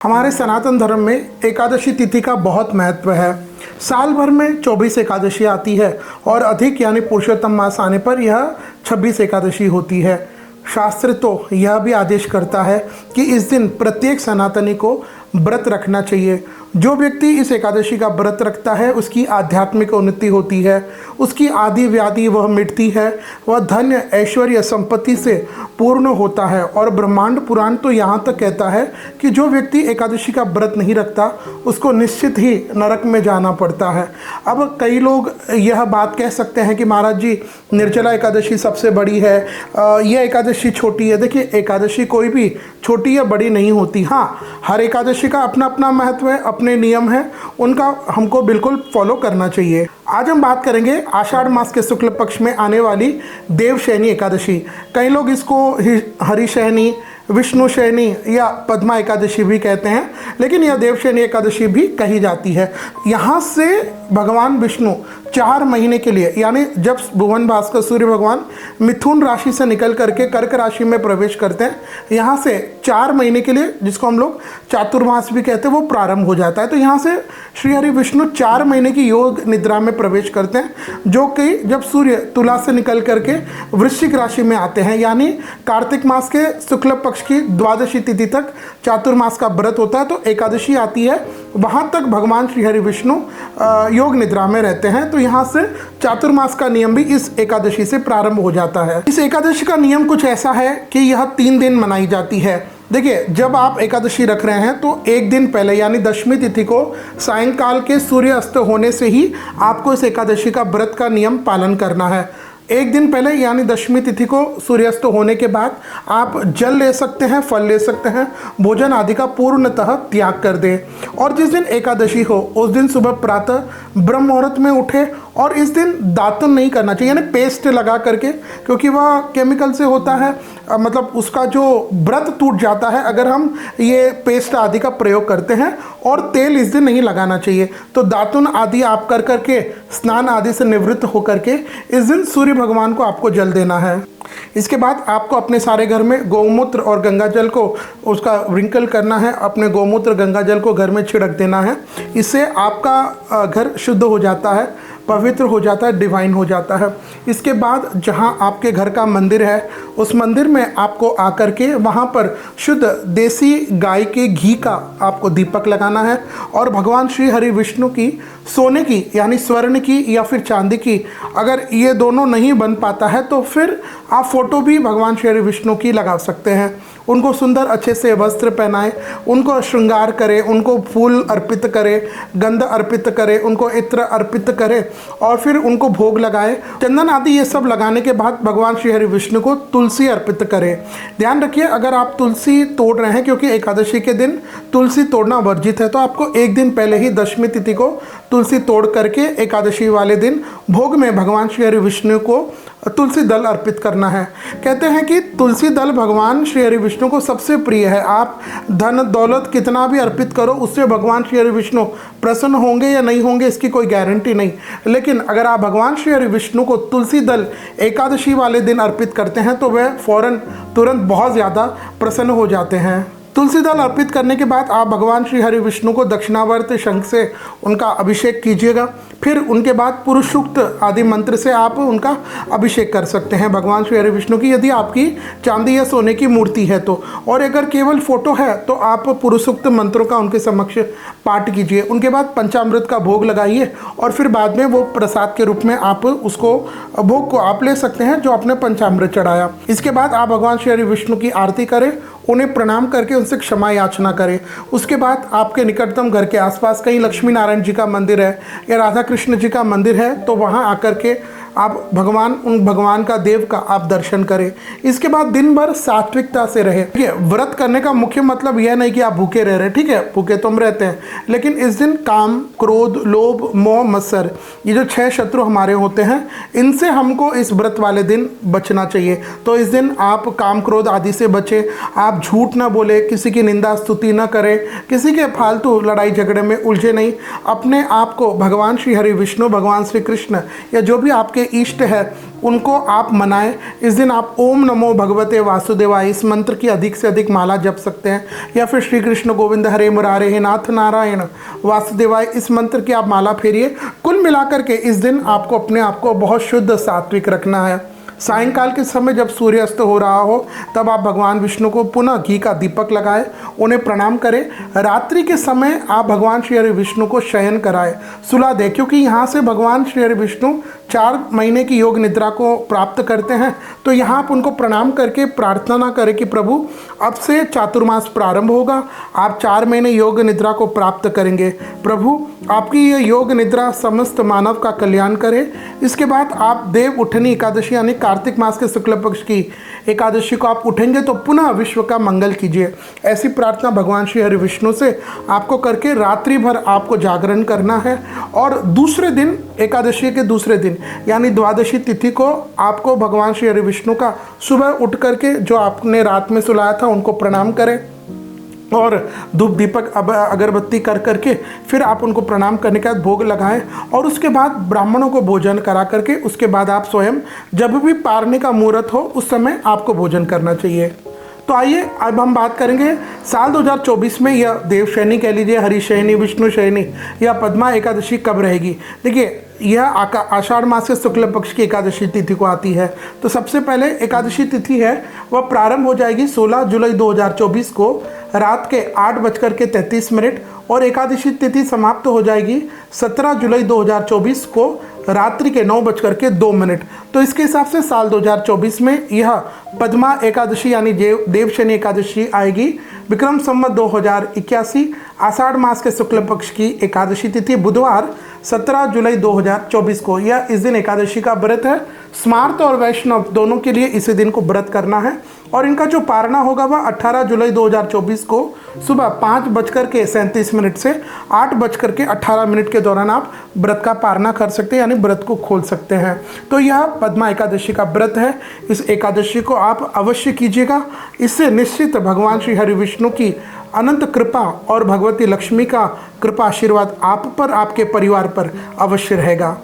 हमारे सनातन धर्म में एकादशी तिथि का बहुत महत्व है। साल भर में 24 एकादशी आती है और अधिक यानी पुरुषोत्तम मास आने पर यह 26 एकादशी होती है। शास्त्र तो यह भी आदेश करता है कि इस दिन प्रत्येक सनातनी को व्रत रखना चाहिए। जो व्यक्ति इस एकादशी का व्रत रखता है उसकी आध्यात्मिक उन्नति होती है, उसकी आदि व्याधि वह मिटती है, वह धन्य ऐश्वर्य संपत्ति से पूर्ण होता है। और ब्रह्मांड पुराण तो यहाँ तक कहता है कि जो व्यक्ति एकादशी का व्रत नहीं रखता उसको निश्चित ही नरक में जाना पड़ता है। अब कई लोग यह बात कह सकते हैं कि महाराज जी निर्जला एकादशी सबसे बड़ी है, यह एकादशी छोटी है। देखिए, एकादशी कोई भी छोटी या बड़ी नहीं होती। हाँ, हर एकादशी का अपना अपना महत्व है, अपने नियम हैं, उनका हमको बिल्कुल फॉलो करना चाहिए। आज हम बात करेंगे आषाढ़ मास के शुक्ल पक्ष में आने वाली देवशयनी एकादशी। कई लोग इसको हरिशयनी, विष्णु शयनी या पद्मा एकादशी भी कहते हैं, लेकिन यह देवशयनी एकादशी भी कही जाती है। यहाँ से भगवान विष्णु 4 महीने के लिए, यानी जब भुवन भास्कर सूर्य भगवान मिथुन राशि से निकल करके कर्क राशि में प्रवेश करते हैं, यहाँ से 4 महीने के लिए, जिसको हम लोग चातुर्मास भी कहते हैं, वो प्रारंभ हो जाता है। तो यहाँ से श्री हरि विष्णु 4 महीने की योग निद्रा में प्रवेश करते हैं, जो कि जब सूर्य तुला से निकल करके वृश्चिक राशि में आते हैं, यानी कार्तिक मास के शुक्ल पक्ष की द्वादशी तिथि तक चातुर्मास का व्रत होता है। तो एकादशी आती है, वहां तक भगवान श्री हरि विष्णु योग निद्रा में रहते हैं। तो यहाँ से चातुर्मास का नियम भी इस एकादशी से प्रारंभ हो जाता है। इस एकादशी का नियम कुछ ऐसा है कि यह 3 दिन मनाई जाती है। देखिए, जब आप एकादशी रख रहे हैं तो एक दिन पहले यानी दशमी तिथि को सायंकाल के सूर्य अस्त होने से ही आपको इस एकादशी का व्रत का नियम पालन करना है। एक दिन पहले यानी दशमी तिथि को सूर्यास्त होने के बाद आप जल ले सकते हैं, फल ले सकते हैं, भोजन आदि का पूर्णतः त्याग कर दें। और जिस दिन एकादशी हो उस दिन सुबह प्रातः ब्रह्म मुहूर्त में उठे, और इस दिन दातुन नहीं करना चाहिए, यानी पेस्ट लगा करके, क्योंकि वह केमिकल से होता है, मतलब उसका जो व्रत टूट जाता है अगर हम ये पेस्ट आदि का प्रयोग करते हैं। और तेल इस दिन नहीं लगाना चाहिए। तो दातुन आदि आप कर करके स्नान आदि से निवृत्त होकर के इस दिन सूर्य भगवान को आपको जल देना है। इसके बाद आपको अपने सारे घर में गौमूत्र और गंगा जल को उसका रिंकल करना है, अपने गौमूत्र गंगा जल को घर में छिड़क देना है। इससे आपका घर शुद्ध हो जाता है, पवित्र हो जाता है, डिवाइन हो जाता है। इसके बाद जहाँ आपके घर का मंदिर है उस मंदिर में आपको आकर के वहाँ पर शुद्ध देसी गाय के घी का आपको दीपक लगाना है। और भगवान श्री हरि विष्णु की सोने की यानी स्वर्ण की या फिर चांदी की, अगर ये दोनों नहीं बन पाता है तो फिर आप फोटो भी भगवान श्री हरि विष्णु की लगा सकते हैं। उनको सुंदर अच्छे से वस्त्र पहनाएं, उनको श्रृंगार करें, उनको फूल अर्पित करें, गंध अर्पित करें, उनको इत्र अर्पित करें और फिर उनको भोग लगाएं। चंदन आदि ये सब लगाने के बाद भगवान श्री हरि विष्णु को तुलसी अर्पित करें। ध्यान रखिए, अगर आप तुलसी तोड़ रहे हैं, क्योंकि एकादशी के दिन तुलसी तोड़ना वर्जित है, तो आपको एक दिन पहले ही दशमी तिथि को तुलसी तोड़ करके एकादशी वाले दिन भोग में भगवान श्री हरि विष्णु को तुलसी दल अर्पित करना है। कहते हैं कि तुलसी दल भगवान श्री हरि विष्णु को सबसे प्रिय है। आप धन दौलत कितना भी अर्पित करो, उससे भगवान श्री हरि विष्णु प्रसन्न होंगे या नहीं होंगे इसकी कोई गारंटी नहीं। लेकिन अगर आप भगवान श्री हरि विष्णु को तुलसी दल एकादशी वाले दिन अर्पित करते हैं तो वह फौरन तुरंत बहुत ज़्यादा प्रसन्न हो जाते हैं। तुलसी दल अर्पित करने के बाद आप भगवान श्री हरि विष्णु को दक्षिणावर्त शंख से उनका अभिषेक कीजिएगा। फिर उनके बाद पुरुष सूक्त आदि मंत्र से आप उनका अभिषेक कर सकते हैं भगवान श्री हरि विष्णु की, यदि आपकी चांदी या सोने की मूर्ति है तो। और अगर केवल फोटो है तो आप पुरुष सूक्त मंत्रों का उनके समक्ष पाठ कीजिए। उनके बाद पंचामृत का भोग लगाइए और फिर बाद में वो प्रसाद के रूप में आप उसको भोग को आप ले सकते हैं जो आपने पंचामृत चढ़ाया। इसके बाद आप भगवान श्री हरि विष्णु की आरती करें, उन्हें प्रणाम करके उनसे क्षमा याचना करें। उसके बाद आपके निकटतम घर के आसपास कहीं लक्ष्मी नारायण जी का मंदिर है या राधा कृष्ण जी का मंदिर है तो वहाँ आकर के आप उन भगवान का देव का आप दर्शन करें। इसके बाद दिन भर सात्विकता से रहे। ठीक है, व्रत करने का मुख्य मतलब यह नहीं कि आप भूखे रह रहे, ठीक है, भूखे तो हम रहते हैं, लेकिन इस दिन काम, क्रोध, लोभ, मोह, मत्सर, ये जो 6 शत्रु हमारे होते हैं, इनसे हमको इस व्रत वाले दिन बचना चाहिए। तो इस दिन आप काम, क्रोध आदि से बचें, आप झूठ ना बोले, किसी की निंदा स्तुति न करें, किसी के फालतू लड़ाई झगड़े में उलझे नहीं, अपने आप को भगवान श्री हरि विष्णु, भगवान श्री कृष्ण या जो भी आपके आपके इष्ट है उनको आप मनाएं। इस दिन आप ओम नमो भगवते वासुदेवाय इस मंत्र की अधिक से अधिक माला जप सकते हैं, या फिर श्री कृष्ण गोविंद हरे मुरारे हे नाथ नारायण वासुदेवाय इस मंत्र की आप माला फेरिए। कुल मिलाकर के इस दिन आपको अपने आप को बहुत शुद्ध सात्विक रखना है। सायंकाल के समय जब सूर्यास्त हो रहा हो तब आप भगवान विष्णु को पुनः घी का दीपक लगाएं, उन्हें प्रणाम करें। रात्रि के समय आप भगवान श्री हरि विष्णु को शयन कराएं, सुला दें, क्योंकि यहाँ से भगवान श्री हरि विष्णु 4 महीने की योग निद्रा को प्राप्त करते हैं। तो यहाँ आप उनको प्रणाम करके प्रार्थना करें कि प्रभु अब से चातुर्मास प्रारंभ होगा, आप 4 महीने योग निद्रा को प्राप्त करेंगे। प्रभु आपकी ये योग निद्रा समस्त मानव का कल्याण करे। इसके बाद आप देव उठनी एकादशी यानी कार्तिक मास के शुक्ल पक्ष की एकादशी को आप उठेंगे तो पुनः विश्व का मंगल कीजिए। ऐसी प्रार्थना भगवान श्री हरि विष्णु से आपको करके रात्रि भर आपको जागरण करना है। और दूसरे दिन एकादशी के दूसरे दिन यानी द्वादशी तिथि को आपको भगवान श्री हरि विष्णु का सुबह उठ करके जो आपने रात में सुलाया था उनको प्रणाम करें और धूप दीपक अगरबत्ती कर करके फिर आप उनको प्रणाम करने के बाद भोग लगाएं और उसके बाद ब्राह्मणों को भोजन करा करके उसके बाद आप स्वयं जब भी पारने का मुहूर्त हो उस समय आपको भोजन करना चाहिए। तो आइए अब हम बात करेंगे साल 2024 में यह देवशयनी कह लीजिए, हरिशयनी, विष्णु शयनी या पद्मा एकादशी कब रहेगी। देखिए यह आषाढ़ मास के शुक्ल पक्ष की एकादशी तिथि को आती है। तो सबसे पहले एकादशी तिथि है वह प्रारंभ हो जाएगी 16 जुलाई 2024 को रात के 8:33 और एकादशी तिथि समाप्त हो जाएगी 17 जुलाई 2024 को रात्रि के 9:02। तो इसके हिसाब से साल 2024 में यह पद्मा एकादशी यानी देवशयनी एकादशी आएगी। विक्रम संवत 2081 आषाढ़ मास के शुक्ल पक्ष की एकादशी तिथि बुधवार 17 जुलाई 2024 को। यह इस दिन एकादशी का व्रत है। स्मार्त और वैष्णव दोनों के लिए इसी दिन को व्रत करना है और इनका जो पारना होगा वह 18 जुलाई 2024 को सुबह 5:37 से 8:18 के दौरान आप व्रत का पारना कर सकते हैं यानी व्रत को खोल सकते हैं। तो यह पद्मा एकादशी का व्रत है। इस एकादशी को आप अवश्य कीजिएगा। इससे निश्चित भगवान श्री हरि विष्णु की अनंत कृपा और भगवती लक्ष्मी का कृपा आशीर्वाद आप पर, आपके परिवार पर अवश्य रहेगा।